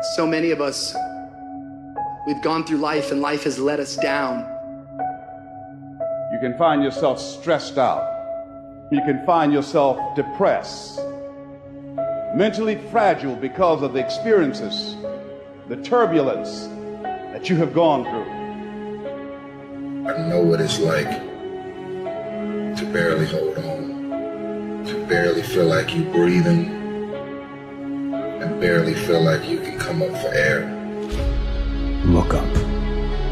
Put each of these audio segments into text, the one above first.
So many of us, we've gone through life and life has let us down. You can find yourself stressed out. You can find yourself depressed, mentally fragile because of the experiences, the turbulence that you have gone through. I know what it's like to barely hold on, to barely feel like you're breathing, and barely feel like you can come up for air. Look up.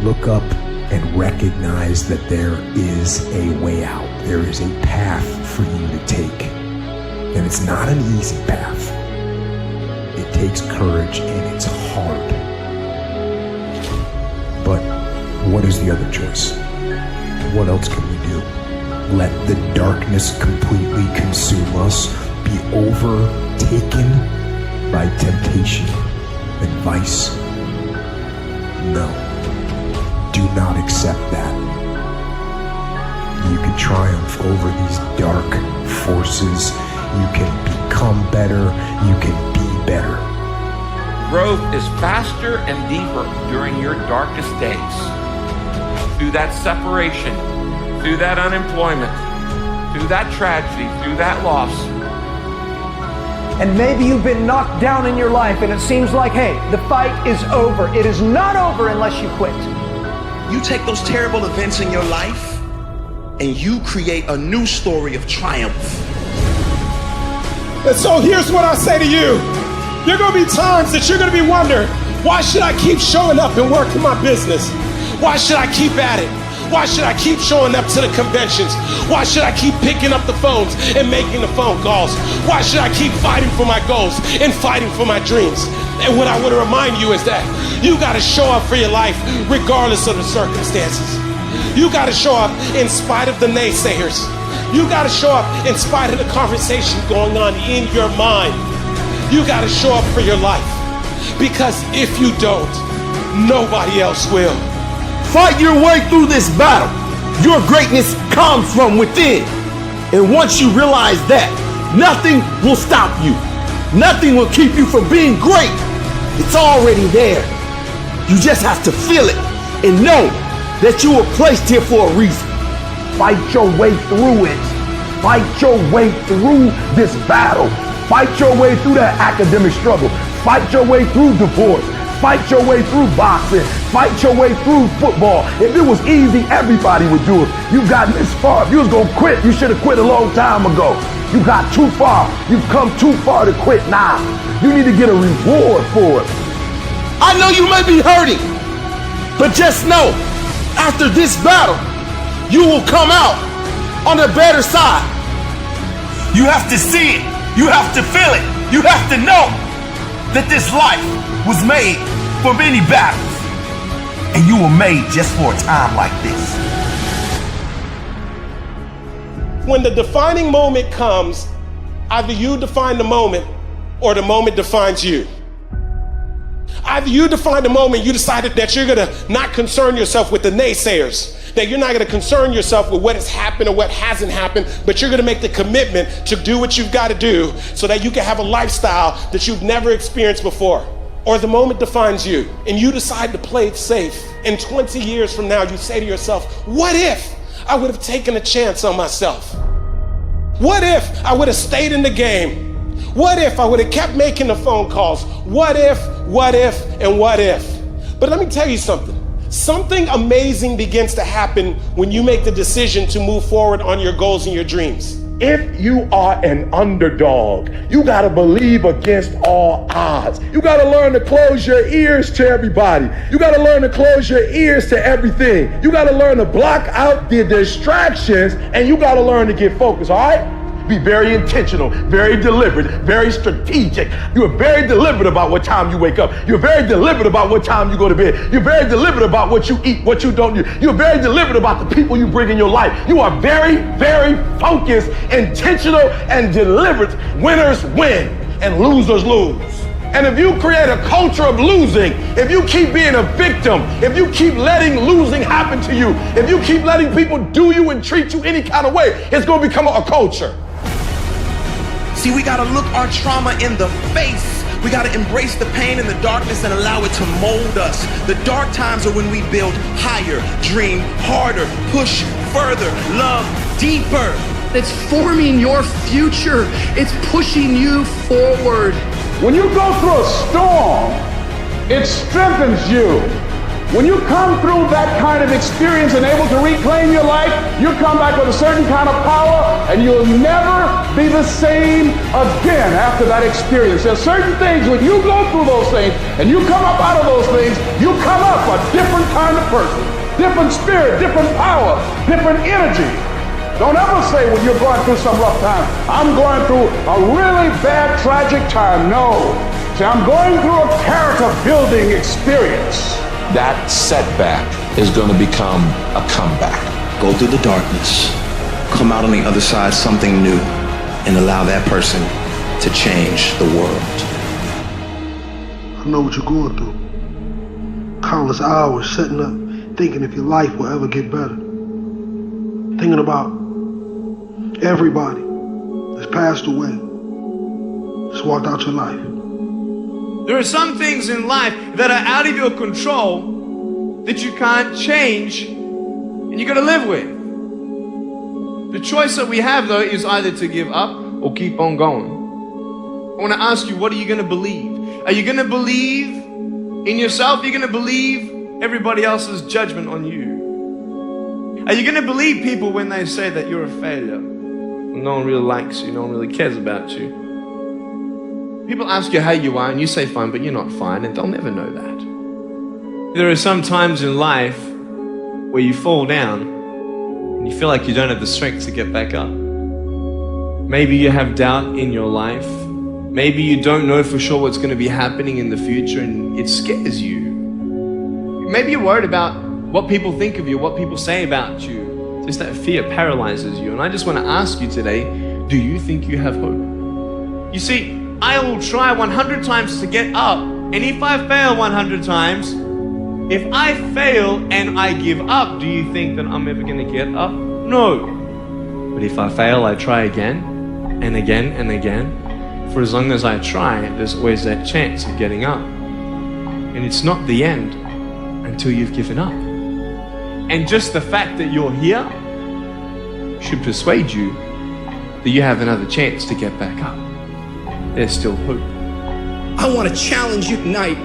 Look up and recognize that there is a way out. There is a path for you to take. And it's not an easy path. It takes courage and it's hard. But what is the other choice? What else can we do? Let the darkness completely consume us, be overtaken by temptation and vice? No. Do not accept that. You can triumph over these dark forces. You can become better. You can be better. Growth is faster and deeper during your darkest days. Through that separation, through that unemployment, through that tragedy, through that loss. And maybe you've been knocked down in your life and it seems like, hey, the fight is over. It is not over unless you quit. You take those terrible events in your life and you create a new story of triumph. And so here's what I say to you. There are going to be times that you're going to be wondering, why should I keep showing up and working my business? Why should I keep at it? Why should I keep showing up to the conventions? Why should I keep picking up the phones and making the phone calls? Why should I keep fighting for my goals and fighting for my dreams? And what I want to remind you is that you got to show up for your life regardless of the circumstances. You got to show up in spite of the naysayers. You got to show up in spite of the conversation going on in your mind. You got to show up for your life, because if you don't, nobody else will. Fight your way through this battle. Your greatness comes from within. And once you realize that, nothing will stop you. Nothing will keep you from being great. It's already there. You just have to feel it and know that you were placed here for a reason. Fight your way through it. Fight your way through this battle. Fight your way through that academic struggle. Fight your way through divorce. Fight your way through boxing. Fight your way through football. If it was easy, everybody would do it. You got this far. If you was going to quit, you should have quit a long time ago. You got too far. You've come too far to quit now. You need to get a reward for it. I know you may be hurting, but just know, after this battle, you will come out on the better side. You have to see it. You have to feel it. You have to know that this life was made for many battles, and you were made just for a time like this. When the defining moment comes, either you define the moment or the moment defines you. Either you define the moment, you decided that you're gonna not concern yourself with the naysayers, that you're not gonna concern yourself with what has happened or what hasn't happened, but you're gonna make the commitment to do what you've gotta do so that you can have a lifestyle that you've never experienced before. Or the moment defines you and you decide to play it safe. And 20 years from now, you say to yourself, what if I would have taken a chance on myself? What if I would have stayed in the game? What if I would have kept making the phone calls? What if, and what if? But let me tell you something. Something amazing begins to happen when you make the decision to move forward on your goals and your dreams. If you are an underdog, you got to believe against all odds. You got to learn to close your ears to everybody. You got to learn to close your ears to everything. You got to learn to block out the distractions, and you got to learn to get focused, all right? Be very intentional, very deliberate, very strategic. You are very deliberate about what time you wake up. You're very deliberate about what time you go to bed. You're very deliberate about what you eat, what you don't do. You're very deliberate about the people you bring in your life. You are very, very focused, intentional, and deliberate. Winners win and losers lose. And if you create a culture of losing, if you keep being a victim, if you keep letting losing happen to you, if you keep letting people do you and treat you any kind of way, it's going to become a culture. See, we got to look our trauma in the face We got to embrace the pain and the darkness and allow it to mold us. The dark times are when we build higher, dream harder, push further, love deeper. It's forming your future. It's pushing you forward. When you go through a storm, it strengthens you. When you come through that kind of experience and able to reclaim your life, you come back with a certain kind of power and you'll never be the same again after that experience. There's certain things, when you go through those things and you come up out of those things, you come up a different kind of person, different spirit, different power, different energy. Don't ever say when you're going through some rough time, I'm going through a really bad, tragic time. No. Say, I'm going through a character building experience. That setback is going to become a comeback. Go through the darkness, come out on the other side something new, and allow that person to change the world. I know what you're going through. Countless hours setting up, thinking if your life will ever get better. Thinking about everybody that's passed away, just walked out your life. There are some things in life that are out of your control that you can't change and you got to live with. The choice that we have, though, is either to give up or keep on going. I want to ask you, what are you going to believe? Are you going to believe in yourself? Are you going to believe everybody else's judgment on you? Are you going to believe people when they say that you're a failure? No one really likes you, no one really cares about you. People ask you how you are and you say fine, but you're not fine, and they'll never know that. There are some times in life where you fall down and you feel like you don't have the strength to get back up. Maybe you have doubt in your life. Maybe you don't know for sure what's going to be happening in the future and it scares you. Maybe you're worried about what people think of you, what people say about you. Just that fear paralyzes you. And I just want to ask you today, do you think you have hope? You see, I will try 100 times to get up, and if I fail 100 times, if I fail and I give up, do you think that I'm ever going to get up? No. But if I fail, I try again and again and again. For as long as I try, there's always that chance of getting up. And it's not the end until you've given up. And just the fact that you're here should persuade you that you have another chance to get back up. There's still hope. I want to challenge you tonight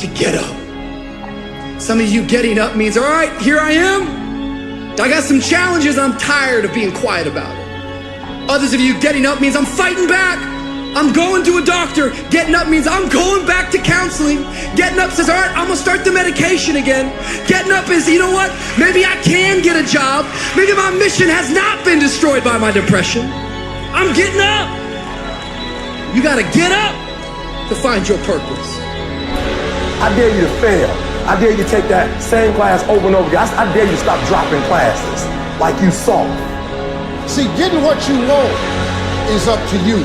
to get up. Some of you getting up means, all right, here I am. I got some challenges. I'm tired of being quiet about it. Others of you getting up means I'm fighting back. I'm going to a doctor. Getting up means I'm going back to counseling. Getting up says, all right, I'm gonna start the medication again. Getting up is, you know what? Maybe I can get a job. Maybe my mission has not been destroyed by my depression. I'm getting up. You gotta get up to find your purpose. I dare you to fail. I dare you to take that same class over and over again. I dare you to stop dropping classes like you saw. See, getting what you want is up to you.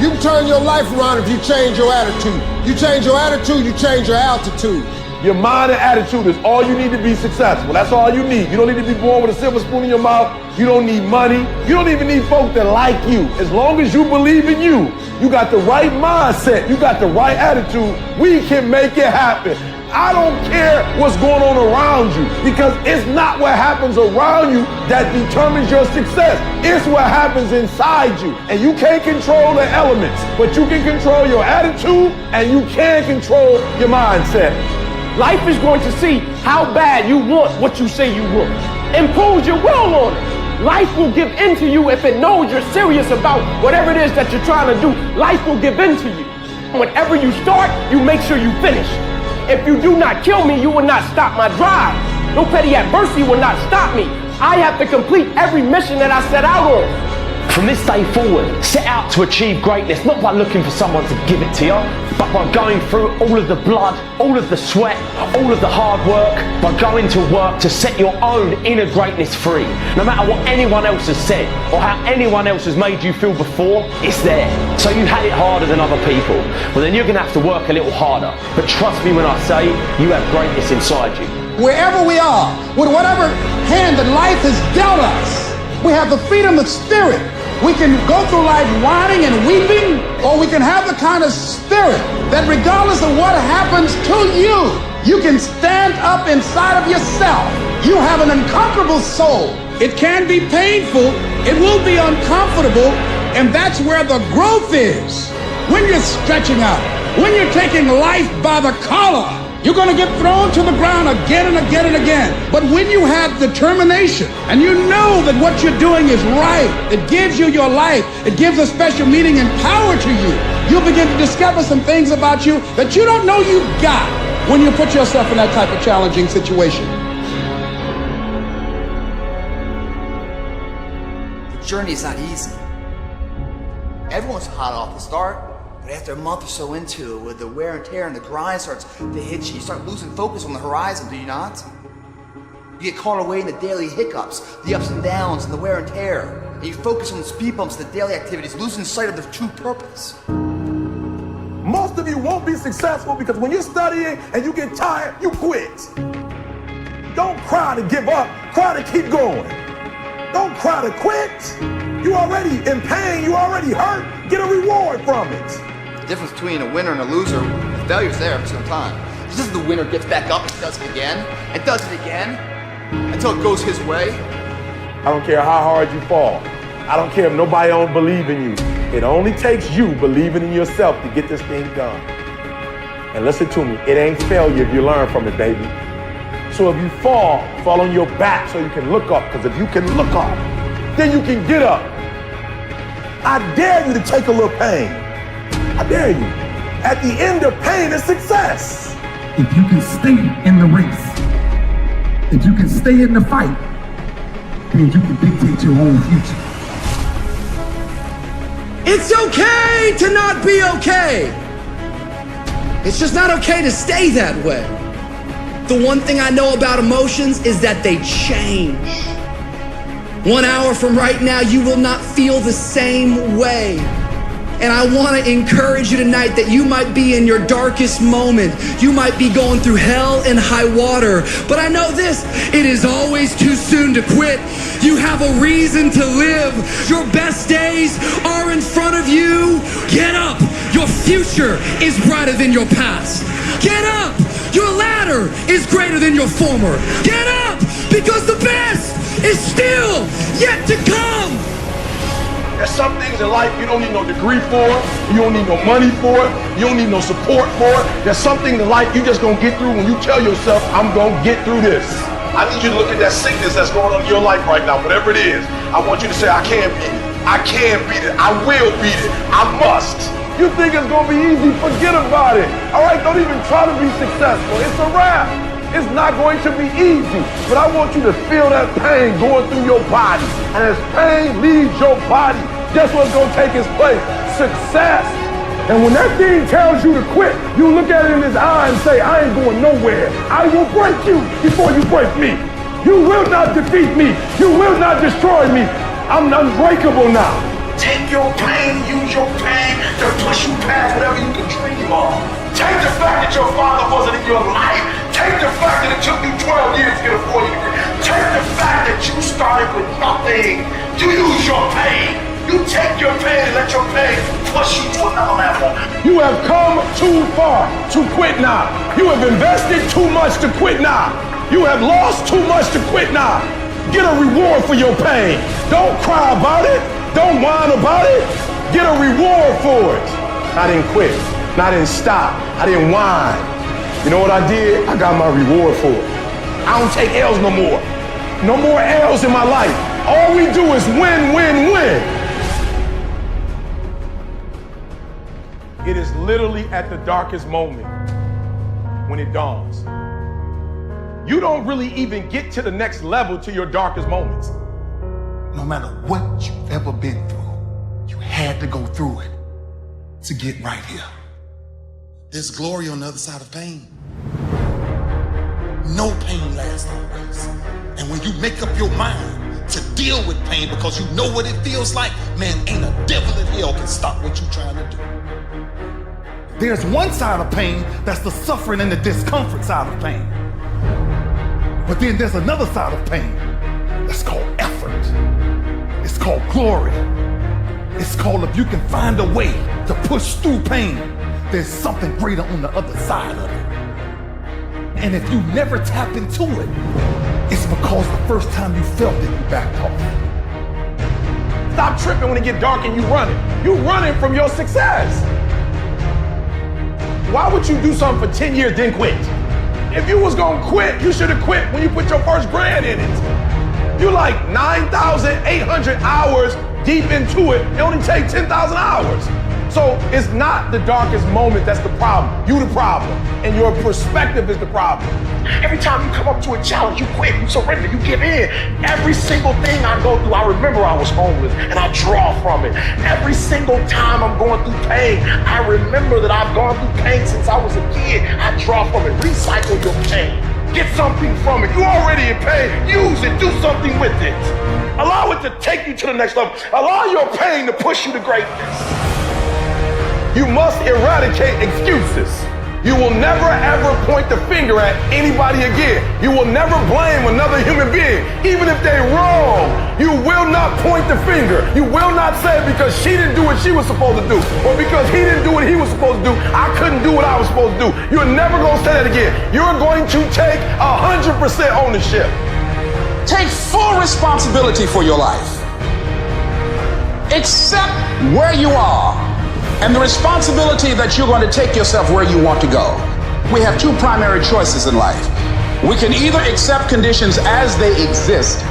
You can turn your life around if you change your attitude. You change your attitude, you change your altitude. Your mind and attitude is all you need to be successful. That's all you need. You don't need to be born with a silver spoon in your mouth. You don't need money. You don't even need folks that like you. As long as you believe in you, you got the right mindset, you got the right attitude, we can make it happen. I don't care what's going on around you, because it's not what happens around you that determines your success. It's what happens inside you. And you can't control the elements, but you can control your attitude and you can control your mindset. Life is going to see how bad you want what you say you want. Impose your will on it. Life will give in to you if it knows you're serious about whatever it is that you're trying to do. Life will give in to you. Whenever you start, you make sure you finish. If you do not kill me, you will not stop my drive. No petty adversity will not stop me. I have to complete every mission that I set out on. From this day forward, set out to achieve greatness, not by looking for someone to give it to you, but by going through all of the blood, all of the sweat, all of the hard work, by going to work to set your own inner greatness free. No matter what anyone else has said, or how anyone else has made you feel before, it's there. So you had it harder than other people. Well, then you're gonna have to work a little harder. But trust me when I say, you have greatness inside you. Wherever we are, with whatever hand that life has dealt us, we have the freedom of spirit We can go through life whining and weeping, or we can have the kind of spirit that regardless of what happens to you, you can stand up inside of yourself. You have an unconquerable soul. It can be painful, it will be uncomfortable, and that's where the growth is. When you're stretching out, when you're taking life by the collar, you're going to get thrown to the ground again and again and again. But when you have determination and you know that what you're doing is right, it gives you your life, it gives a special meaning and power to you, you'll begin to discover some things about you that you don't know you've got when you put yourself in that type of challenging situation. The journey's not easy. Everyone's hot off the start. But after a month or so into it, with the wear and tear and the grind starts to hit you, you start losing focus on the horizon, do you not? You get caught away in the daily hiccups, the ups and downs, and the wear and tear. And you focus on the speed bumps, the daily activities, losing sight of the true purpose. Most of you won't be successful because when you're studying and you get tired, you quit. Don't cry to give up, cry to keep going. Don't cry to quit. You already in pain, you already hurt, get a reward from it. The difference between a winner and a loser, the failure's there for some time. It's just the winner gets back up and does it again, and does it again, until it goes his way. I don't care how hard you fall. I don't care if nobody don't believe in you. It only takes you believing in yourself to get this thing done. And listen to me, it ain't failure if you learn from it, baby. So if you fall on your back so you can look up, because if you can look up, then you can get up. I dare you to take a little pain. I dare you. At the end of pain is success. If you can stay in the race, if you can stay in the fight, then you can dictate your own future. It's okay to not be okay. It's just not okay to stay that way. The one thing I know about emotions is that they change. 1 hour from right now, you will not feel the same way. And I want to encourage you tonight that you might be in your darkest moment. You might be going through hell and high water. But I know this, it is always too soon to quit. You have a reason to live. Your best days are in front of you. Get up. Your future is brighter than your past. Get up. Your ladder is greater than your former. Get up, because the best is still yet to come. There's some things in life you don't need no degree for, you don't need no money for it, you don't need no support for it. There's some things in life you just gonna get through when you tell yourself, I'm gonna get through this. I need you to look at that sickness that's going on in your life right now, whatever it is. I want you to say, I can beat it. I can beat it. I will beat it. I must. You think it's gonna be easy? Forget about it. All right, don't even try to be successful. It's a wrap. It's not going to be easy, but I want you to feel that pain going through your body. And as pain leaves your body, guess what's going to take its place? Success. And when that thing tells you to quit, you look at it in his eye and say, I ain't going nowhere. I will break you before you break me. You will not defeat me. You will not destroy me. I'm unbreakable now. Take your pain, use your pain to push you past whatever you can dream of. Take the fact that your father wasn't in your life. Take the fact that it took you 12 years to get a 4-year degree. Take the fact that you started with nothing. You use your pain. You take your pain and let your pain push you to another level. You have come too far to quit now. You have invested too much to quit now. You have lost too much to quit now. Get a reward for your pain. Don't cry about it. Don't whine about it. Get a reward for it. I didn't quit. I didn't stop. I didn't whine. You know what I did? I got my reward for it. I don't take L's no more. No more L's in my life. All we do is win, win, win. It is literally at the darkest moment when it dawns. You don't really even get to the next level to your darkest moments. No matter what you've ever been through, you had to go through it to get right here. There's glory on the other side of pain. No pain lasts always. And when you make up your mind to deal with pain because you know what it feels like, man, ain't a devil in hell can stop what you're trying to do. There's one side of pain that's the suffering and the discomfort side of pain. But then there's another side of pain that's called effort. It's called glory. It's called if you can find a way to push through pain, there's something greater on the other side of it. And if you never tap into it, it's because the first time you felt it, you backed off. Stop tripping when it get dark and you running. You running from your success. Why would you do something for 10 years then quit? If you was gonna quit, you should have quit when you put your first grand in it. You like 9,800 hours deep into it. It only take 10,000 hours. So it's not the darkest moment that's the problem. You the problem. And your perspective is the problem. Every time you come up to a challenge, you quit, you surrender, you give in. Every single thing I go through, I remember I was homeless and I draw from it. Every single time I'm going through pain, I remember that I've gone through pain since I was a kid. I draw from it. Recycle your pain. Get something from it. You're already in pain. Use it. Do something with it. Allow it to take you to the next level. Allow your pain to push you to greatness. You must eradicate excuses. You will never ever point the finger at anybody again. You will never blame another human being, even if they're wrong. You will not point the finger. You will not say because she didn't do what she was supposed to do, or because he didn't do what he was supposed to do, I couldn't do what I was supposed to do. You're never gonna say that again. You're going to take 100% ownership. Take full responsibility for your life. Accept where you are and the responsibility that you're going to take yourself where you want to go. We have two primary choices in life. We can either accept conditions as they exist,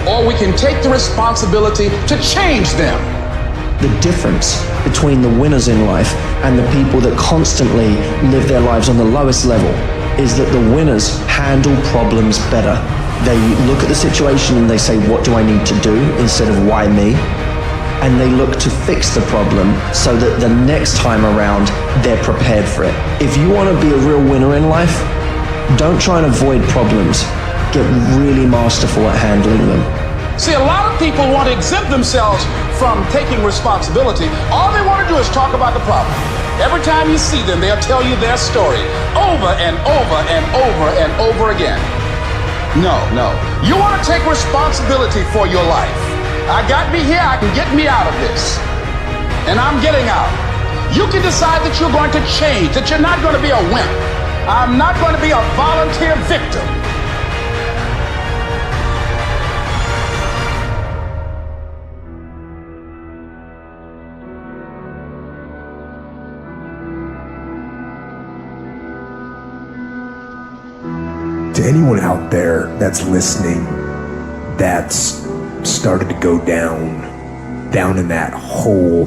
or we can take the responsibility to change them. The difference between the winners in life and the people that constantly live their lives on the lowest level is that the winners handle problems better. They look at the situation and they say, what do I need to do, instead of why me? And they look to fix the problem so that the next time around, they're prepared for it. If you want to be a real winner in life, don't try and avoid problems. Get really masterful at handling them. See, a lot of people want to exempt themselves from taking responsibility. All they want to do is talk about the problem. Every time you see them, they'll tell you their story over and over and over and over again. No. You want to take responsibility for your life. I got me here, I can get me out of this. And I'm getting out. You can decide that you're going to change, that you're not going to be a wimp. I'm not going to be a volunteer victim. To anyone out there that's listening, that's started to go down in that hole,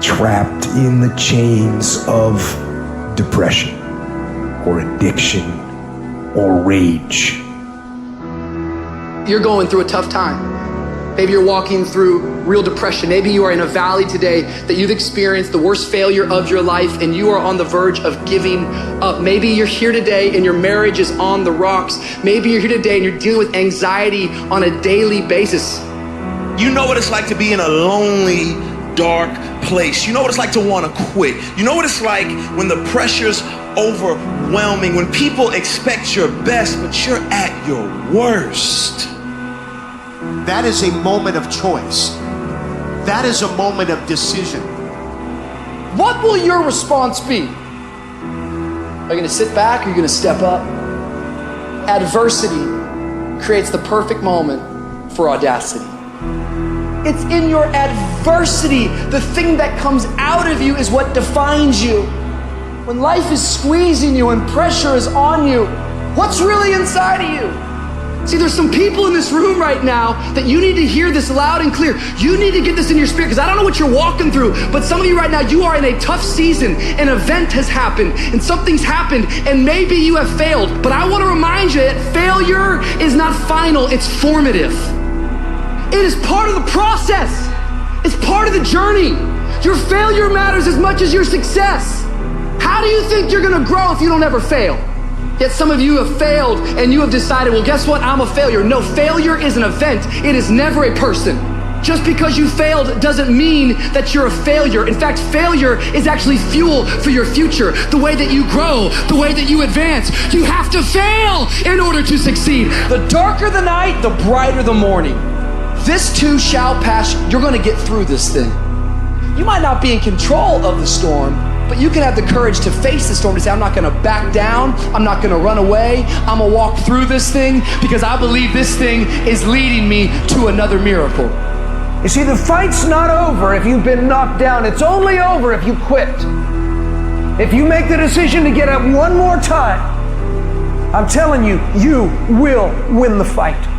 trapped in the chains of depression or addiction or rage. You're going through a tough time. Maybe you're walking through real depression. Maybe you are in a valley today that you've experienced the worst failure of your life and you are on the verge of giving up. Maybe you're here today and your marriage is on the rocks. Maybe you're here today and you're dealing with anxiety on a daily basis. You know what it's like to be in a lonely, dark place. You know what it's like to want to quit. You know what it's like when the pressure's overwhelming, when people expect your best, but you're at your worst. That is a moment of choice. That is a moment of decision. What will your response be? Are you going to sit back or are you going to step up? Adversity creates the perfect moment for audacity. It's in your adversity. The thing that comes out of you is what defines you. When life is squeezing you and pressure is on you, what's really inside of you? See, there's some people in this room right now that you need to hear this loud and clear. You need to get this in your spirit, because I don't know what you're walking through, but some of you right now, you are in a tough season. An event has happened and something's happened and maybe you have failed. But I want to remind you that failure is not final, it's formative. It is part of the process. It's part of the journey. Your failure matters as much as your success. How do you think you're gonna grow if you don't ever fail? Yet some of you have failed and you have decided, well, guess what? I'm a failure. No, failure is an event. It is never a person. Just because you failed doesn't mean that you're a failure. In fact, failure is actually fuel for your future. The way that you grow, the way that you advance. You have to fail in order to succeed. The darker the night, the brighter the morning. This too shall pass. You're gonna get through this thing. You might not be in control of the storm, but you can have the courage to face the storm, to say, I'm not gonna back down, I'm not gonna run away, I'm gonna walk through this thing because I believe this thing is leading me to another miracle. You see, the fight's not over if you've been knocked down. It's only over if you quit. If you make the decision to get up one more time, I'm telling you, you will win the fight.